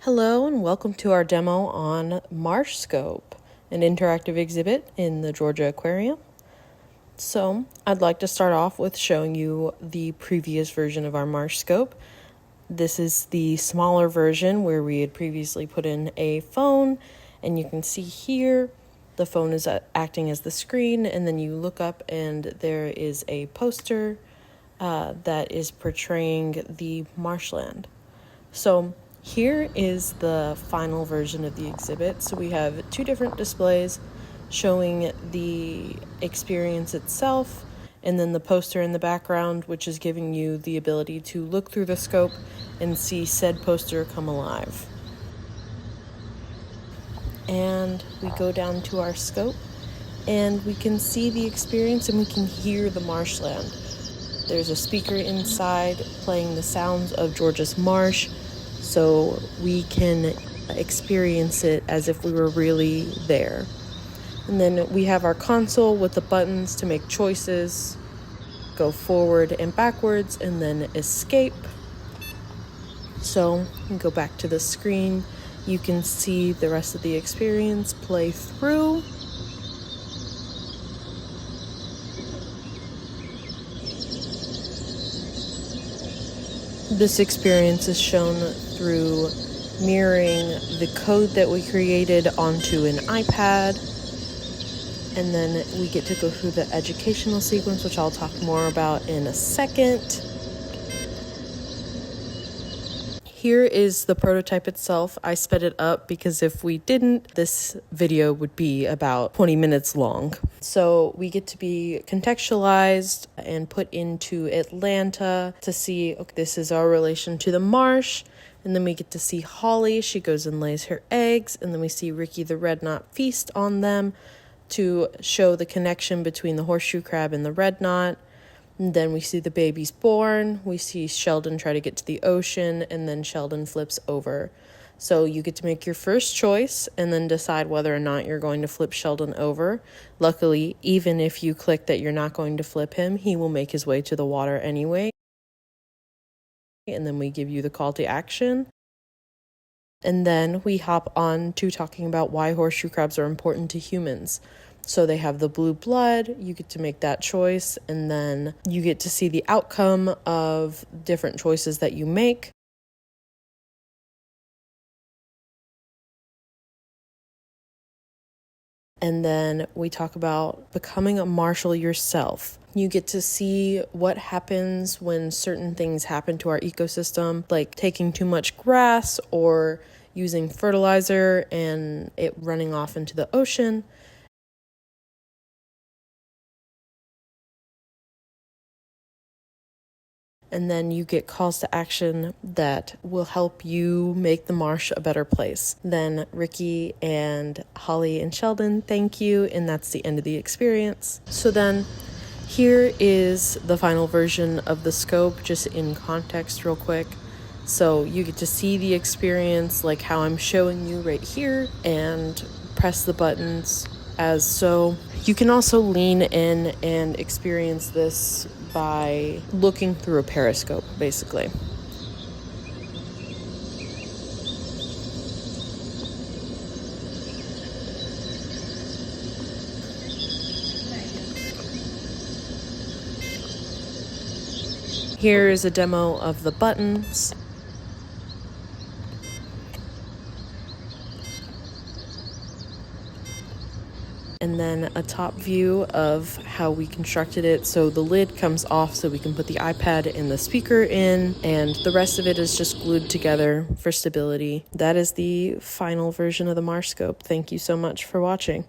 Hello and welcome to our demo on Marshscope, an interactive exhibit in the Georgia Aquarium. So I'd like to start off with showing you the previous version of our Marshscope. This is the smaller version where we had previously put in a phone, and you can see here the phone is acting as the screen, and then you look up and there is a poster that is portraying the marshland. So here is the final version of the exhibit. So we have two different displays showing the experience itself, and then the poster in the background, which is giving you the ability to look through the scope and see said poster come alive. And we go down to our scope and we can see the experience and we can hear the marshland. There's a speaker inside playing the sounds of Georgia's marsh, so we can experience it as if we were really there. And then we have our console with the buttons to make choices, go forward and backwards, and then escape. So we go back to the screen. You can see the rest of the experience play through. This experience is shown through mirroring the code that we created onto an iPad. And then we get to go through the educational sequence, which I'll talk more about in a second. Here is the prototype itself. I sped it up because if we didn't, this video would be about 20 minutes long. So we get to be contextualized and put into Atlanta to see, okay, this is our relation to the marsh. And then we get to see Holly. She goes and lays her eggs. And then we see Ricky the red knot feast on them to show the connection between the horseshoe crab and the red knot. And then we see the babies born. We see Sheldon try to get to the ocean, and then Sheldon flips over. So you get to make your first choice and then decide whether or not you're going to flip Sheldon over. Luckily, even if you click that you're not going to flip him, he will make his way to the water anyway. And then we give you the call to action. And then we hop on to talking about why horseshoe crabs are important to humans. So they have the blue blood, you get to make that choice, and then you get to see the outcome of different choices that you make. And then we talk about becoming a marshal yourself. You get to see what happens when certain things happen to our ecosystem, like taking too much grass or using fertilizer and it running off into the ocean. And then you get calls to action that will help you make the marsh a better place. Then Ricky and Holly and Sheldon thank you, and that's the end of the experience. So then here is the final version of the scope, just in context real quick. So you get to see the experience like how I'm showing you right here and press the buttons as so. You can also lean in and experience this by looking through a periscope, basically. Here is a demo of the buttons. And then a top view of how we constructed it. So the lid comes off so we can put the iPad and the speaker in, and the rest of it is just glued together for stability. That is the final version of the Marshscope. Thank you so much for watching.